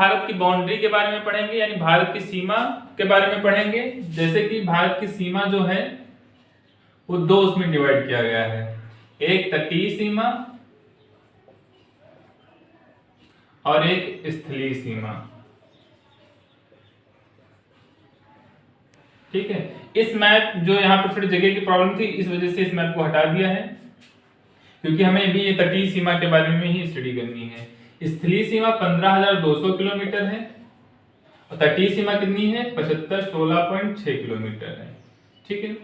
भारत की बाउंड्री के बारे में पढ़ेंगे, यानी भारत की सीमा के बारे में पढ़ेंगे। जैसे कि भारत की सीमा जो है वो दो उसमें डिवाइड किया गया है, एक तटीय सीमा और एक स्थलीय सीमा। ठीक है, इस मैप जो यहाँ पर थोड़ी जगह की प्रॉब्लम थी, इस वजह से इस मैप को हटा दिया है, क्योंकि हमें भी ये तटीय सीमा के बारे में ही स्टडी करनी है। स्थलीय सीमा 15,200 किलोमीटर है और तटीय सीमा कितनी है 75,16.6 किलोमीटर है। ठीक है,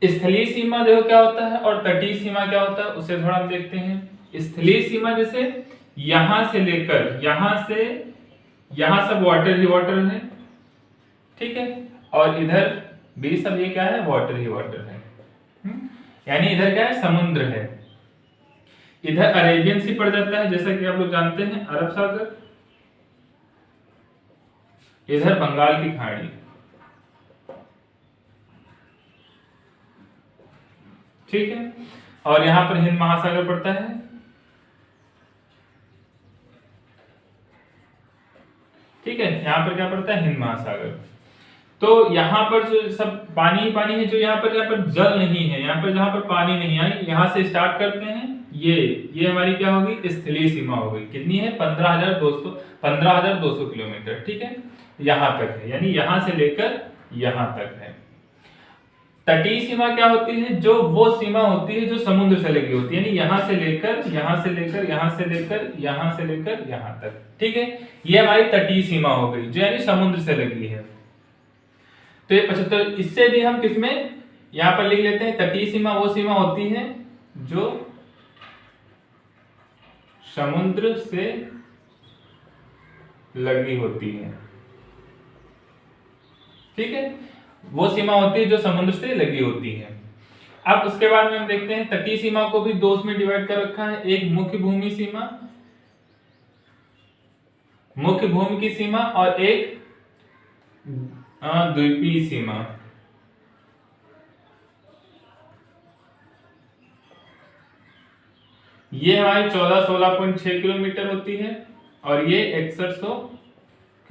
स्थलीय सीमा देखो क्या होता है और तटीय सीमा क्या होता है उसे थोड़ा हम देखते हैं। स्थलीय सीमा जैसे यहां से लेकर यहां से यहां सब वाटर ही वाटर है, ठीक है, और इधर भी सब ये क्या है वाटर ही वाटर है। यानी इधर क्या है समुद्र है। इधर अरेबियन सी पड़ जाता है, जैसा कि आप लोग जानते हैं अरब सागर, इधर बंगाल की खाड़ी। ठीक है, और यहां पर हिंद महासागर पड़ता है। ठीक है, यहां पर क्या पड़ता है हिंद महासागर। तो यहाँ पर जो सब पानी ही पानी है, जो यहाँ पर जल नहीं है, यहाँ पर जहाँ पर पानी नहीं है, यहाँ से स्टार्ट करते हैं, ये हमारी क्या होगी स्थलीय सीमा हो गई। कितनी है 15,200 किलोमीटर। ठीक है, यहाँ तक है, यानी यहाँ से लेकर यहाँ तक है। तटीय सीमा क्या होती है, जो वो सीमा होती है जो समुद्र से लगी होती है, यानी यहाँ से लेकर यहाँ से लेकर यहाँ से लेकर यहाँ से लेकर यहाँ तक। ठीक है, ये हमारी तटीय सीमा हो गई, जो यानी समुद्र से लगी है। तो ये 75, इससे भी हम किसमें यहां पर लिख लेते हैं, तटीय सीमा वो सीमा होती है जो समुद्र से लगी होती है। ठीक है, वो सीमा होती है जो समुद्र से लगी होती है। अब उसके बाद में हम देखते हैं तटीय सीमा को भी दो में डिवाइड कर रखा है, एक मुख्य भूमि सीमा, मुख्य भूमि की सीमा, और एक द्वीपीय सीमा। ये हमारी 14-16.6 किलोमीटर होती है और ये 6100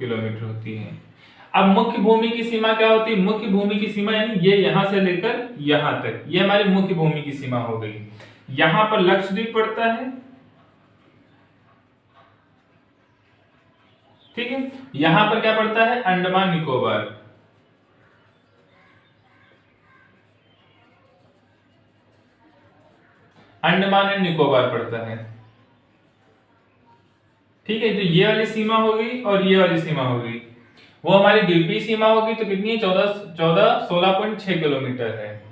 किलोमीटर होती है। अब मुख्य भूमि की सीमा क्या होती है, मुख्य भूमि की सीमा यानी ये यहां से लेकर यहां तक, ये हमारी मुख्य भूमि की सीमा हो गई। यहां पर लक्षद्वीप पड़ता है। ठीक है, यहां पर क्या पड़ता है अंडमान निकोबार। अंडमान एंड निकोबार पड़ता है। ठीक है, तो ये वाली सीमा हो गई और ये वाली सीमा हो गई। वो हमारी द्वीपीय सीमा होगी, तो कितनी है 16.6 किलोमीटर है।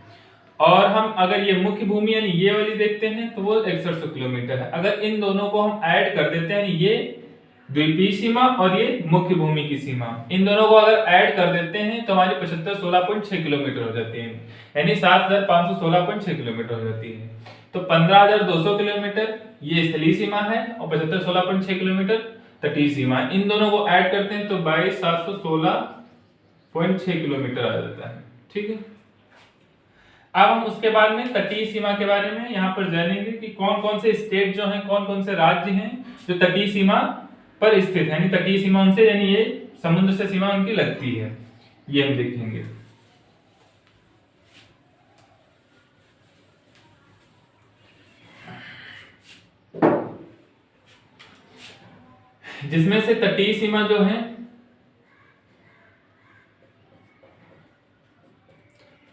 और हम अगर ये मुख्य भूमि यानी ये वाली देखते हैं तो वो 6100 किलोमीटर है। अगर इन दोनों को हम ऐड कर देते हैं, ये द्वीपीय सीमा और ये मुख्य भूमि की सीमा, इन दोनों को अगर ऐड कर देते हैं तो हमारी 75-16.6 किलोमीटर हो जाती है, यानी 7516.6 किलोमीटर हो जाती है। तो 15,200 किलोमीटर ये स्थलीय सीमा है और 75-16.6 किलोमीटर तटीय सीमा है। इन दोनों को ऐड करते हैं तो 22,716.6 किलोमीटर आ जाता है। ठीक है, अब हम उसके बाद में तटीय सीमा के बारे में यहाँ पर जानेंगे कि कौन कौन से स्टेट जो हैं, कौन कौन से राज्य हैं जो तटीय सीमा पर स्थित है, यानी तटीय सीमा उनसे यानी ये समुद्र से सीमा उनकी लगती है, ये हम देखेंगे। जिसमें से तटीय सीमा जो है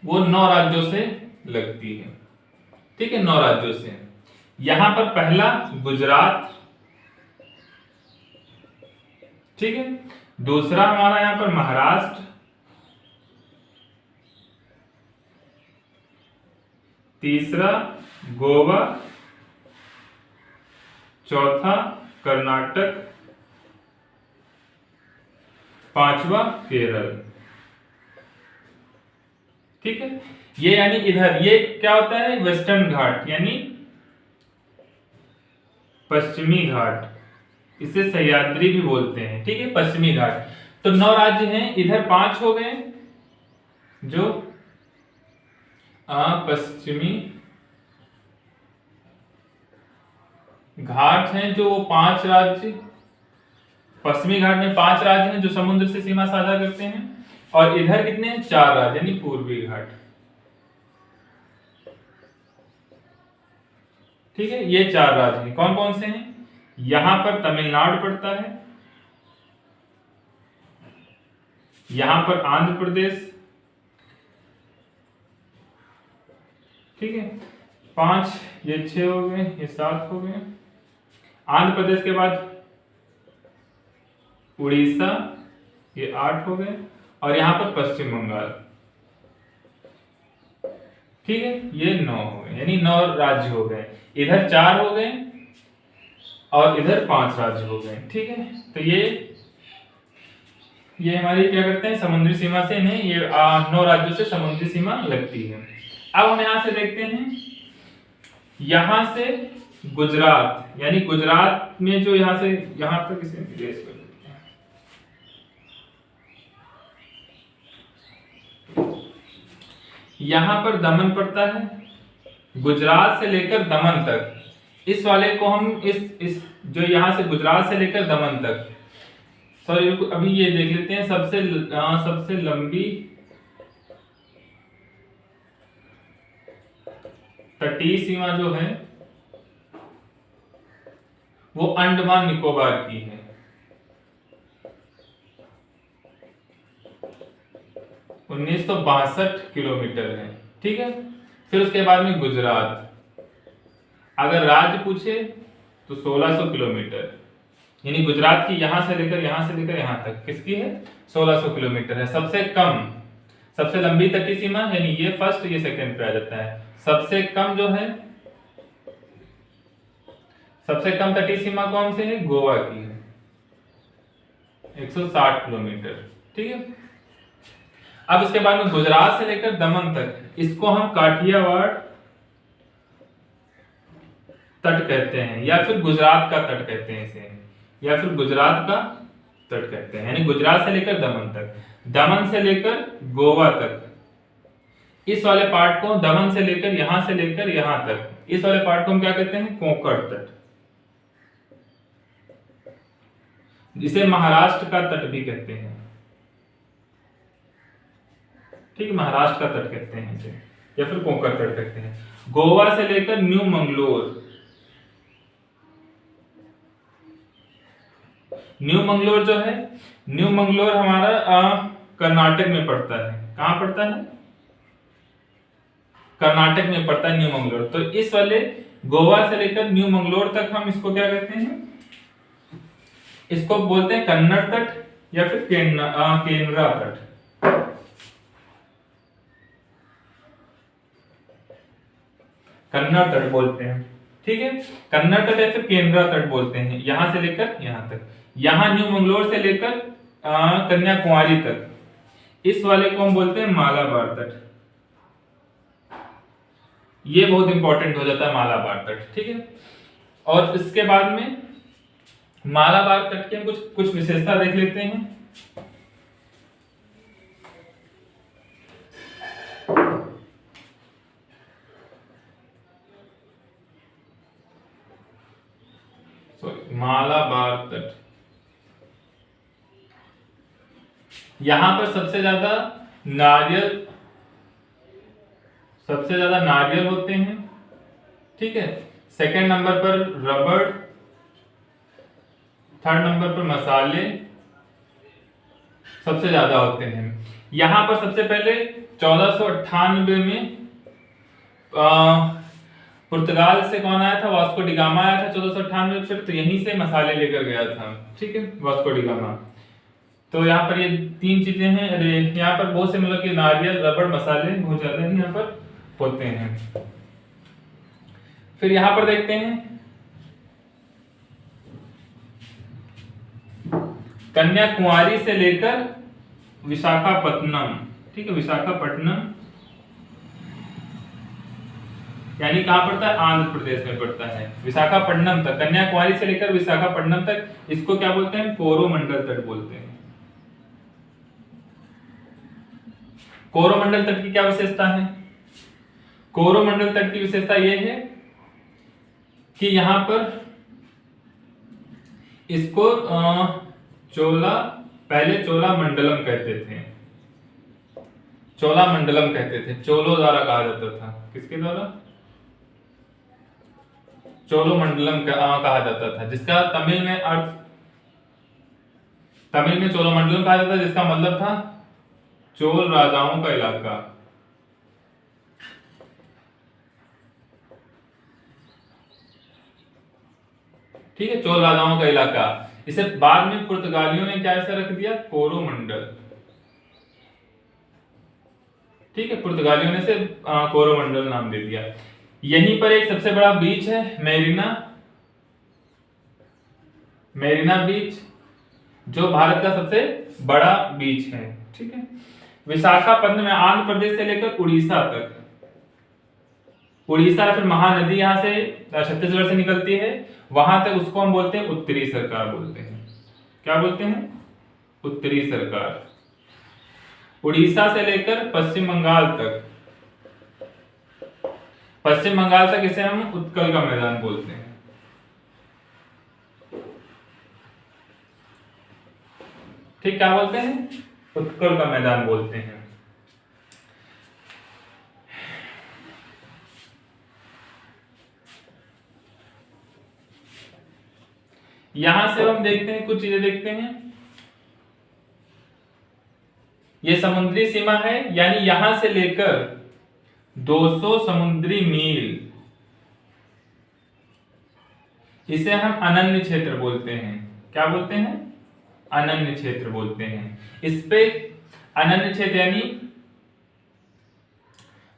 वो 9 राज्यों से लगती है। ठीक है, 9 राज्यों से। यहां पर पहला गुजरात, ठीक है, दूसरा हमारा यहां पर महाराष्ट्र, तीसरा गोवा, चौथा कर्नाटक, पांचवा केरल। ठीक है, ये यानी इधर ये क्या होता है वेस्टर्न घाट यानी पश्चिमी घाट, इसे सह्याद्री भी बोलते हैं। ठीक है, पश्चिमी घाट। तो 9 राज्य हैं, इधर 5 हो गए जो पश्चिमी घाट हैं, जो वो 5 राज्य पश्चिमी घाट में 5 राज्य हैं जो समुद्र से सीमा साझा करते हैं, और इधर कितने 4 राज्य यानी पूर्वी घाट। ठीक है, ये 4 राज्य हैं। कौन कौन से हैं? यहां पर तमिलनाडु पड़ता है, यहां पर आंध्र प्रदेश, ठीक है 5, ये 6 हो गए, ये 7 हो गए। आंध्र प्रदेश के बाद उड़ीसा, ये 8 हो गए, और यहां पर पश्चिम बंगाल। ठीक है, ये 9 हो गए, यानी 9 राज्य हो गए। इधर 4 हो गए और इधर 5 राज्य हो गए। ठीक है, तो ये हमारी क्या करते हैं, समुद्री सीमा से इन्हें ये 9 राज्यों से समुद्री सीमा लगती है। अब हम यहां से देखते हैं, यहां से गुजरात, यानी गुजरात में जो यहां से यहां तक इसे देश कर देते हैं। यहां पर दमन पड़ता है, गुजरात से लेकर दमन तक। इस वाले को हम इस जो यहां से गुजरात से लेकर दमन तक, सॉरी अभी ये देख लेते हैं, सबसे लंबी तटीय सीमा जो है वो अंडमान निकोबार की है। उन्नीस 1962 किलोमीटर है। ठीक है, फिर उसके बाद में गुजरात, अगर राज्य पूछे तो 1600 किलोमीटर, यानी गुजरात की यहां से लेकर यहां तक किसकी है, 1600 किलोमीटर है। सबसे लंबी तटीय सीमा, यानी ये फर्स्ट, ये सेकंड पे आ जाता है। सबसे कम जो है, सबसे कम तटीय सीमा कौन से है, गोवा की है, 160 किलोमीटर। ठीक है, अब इसके बाद में गुजरात से लेकर दमन तक, इसको हम काठियावाड़ तट कहते हैं, या फिर गुजरात का तट कहते हैं इसे, या फिर गुजरात का तट कहते हैं, यानी गुजरात से लेकर दमन तक, दमन से लेकर गोवा तक। इस वाले पार्ट को दमन से लेकर यहां तक, इस वाले पार्ट को हम क्या कहते हैं, कोंकण तट, जिसे महाराष्ट्र का तट भी कहते हैं। ठीक है, महाराष्ट्र का तट कहते हैं इसे, या फिर कोंकण तट कहते हैं। गोवा से लेकर न्यू मंगलोर, न्यू मंगलोर जो है, न्यू मंगलोर हमारा कर्नाटक में पड़ता है। कहां पड़ता है, कर्नाटक में पड़ता है न्यू मंगलोर। तो इस वाले गोवा से लेकर न्यू मंगलोर तक हम इसको क्या कहते हैं, इसको बोलते हैं कन्नड़ तट, या फिर केनरा तट। कन्नड़ तट बोलते हैं। ठीक है, कन्नड़ तट या फिर केनरा तट बोलते हैं, यहां से लेकर यहां तक। यहां न्यू मंगलोर से लेकर कन्याकुमारी तक, इस वाले को हम बोलते हैं मालाबार तट। ये बहुत इंपॉर्टेंट हो जाता है मालाबार तट। ठीक है, और इसके बाद में मालाबार तट के हम कुछ विशेषता देख लेते हैं। मालाबार तट, यहां पर सबसे ज्यादा नारियल होते हैं। ठीक है, सेकंड नंबर पर रबड़, थर्ड नंबर पर मसाले सबसे ज्यादा होते हैं। यहां पर सबसे पहले 1498 में पुर्तगाल से कौन आया था, वास्को डी गामा आया था 1498 फिर, तो यहीं से मसाले लेकर गया था। ठीक है, वास्को डी गामा। तो यहाँ पर ये 3 चीजें हैं। अरे यहाँ पर बहुत से मतलब कि नारियल, रबड़, मसाले बहुत ज्यादा ही यहाँ पर होते हैं। फिर यहाँ पर देखते हैं कन्याकुमारी से लेकर विशाखापट्टनम। ठीक है, विशाखापट्टनम यानी कहां पड़ता है, आंध्र प्रदेश में पड़ता है। विशाखापट्टनम तक, कन्याकुमारी से लेकर विशाखापट्टनम तक, इसको क्या बोलते हैं, कोरोमंडल तट बोलते हैं। कोरोमंडल तट की क्या विशेषता है, कोरोमंडल तट की विशेषता यह है कि यहां पर इसको चोला, पहले चोला मंडलम कहते थे, चोला मंडलम कहते थे, चोलो द्वारा कहा जाता था। किसके द्वारा? चोलो मंडलम कहा जाता था, जिसका तमिल में अर्थ, तमिल में चोलो मंडलम कहा जाता था, जिसका मतलब था चोल राजाओं का इलाका। ठीक है, चोल राजाओं का इलाका। इसे बाद में पुर्तगालियों ने क्या ऐसा रख दिया? कोरोमंडल। ठीक है, पुर्तगालियों ने इसे कोरोमंडल नाम दे दिया। यहीं पर एक सबसे बड़ा बीच है, मेरिना, मेरिना बीच, जो भारत का सबसे बड़ा बीच है। ठीक है, विशाखापट्टनम में आंध्र प्रदेश से लेकर उड़ीसा तक, उड़ीसा फिर महानदी यहां से छत्तीसगढ़ से निकलती है, वहां तक उसको हम बोलते हैं उत्तरी सरकार बोलते हैं। क्या बोलते हैं? उत्तरी सरकार। उड़ीसा से लेकर पश्चिम बंगाल तक, पश्चिम बंगाल तक इसे हम उत्कल का मैदान बोलते हैं। ठीक, क्या बोलते हैं? उत्कल का मैदान बोलते हैं। यहां से हम देखते हैं, कुछ चीजें देखते हैं। ये समुद्री सीमा है, यानी यहां से लेकर 200 समुद्री मील, इसे हम अनन्य क्षेत्र बोलते हैं। क्या बोलते हैं? अनन्य क्षेत्र बोलते हैं। इस पे अनन्य क्षेत्र यानी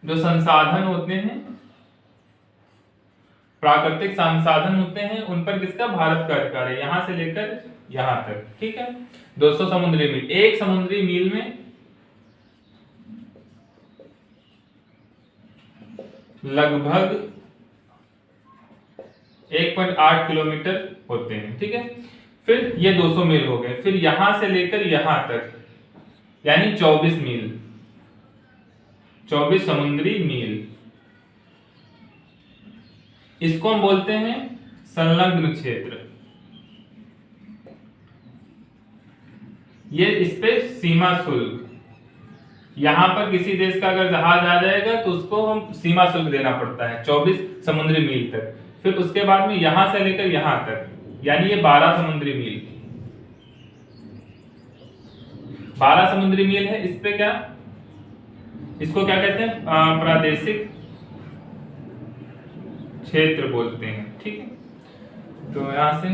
जो संसाधन होते हैं, प्राकृतिक संसाधन होते हैं, उन पर किसका? भारत का अधिकार है, यहां से लेकर यहां तक। ठीक है, 200 समुद्री मील। एक समुद्री मील में लगभग 1.8 किलोमीटर होते हैं। ठीक है, फिर ये 200 मील हो गए, फिर यहां से लेकर यहां तक यानी 24 मील, 24 समुद्री मील, इसको हम बोलते हैं संलग्न क्षेत्र। ये इस पे सीमा शुल्क, यहां पर किसी देश का अगर जहाज आ जाएगा तो उसको हम सीमा शुल्क देना पड़ता है 24 समुद्री मील तक। फिर उसके बाद में यहां से लेकर यहां तक, यानी ये 12 समुद्री मील, 12 समुद्री मील है। इस पे क्या, इसको क्या कहते हैं? प्रादेशिक क्षेत्र बोलते हैं। ठीक है, तो यहां से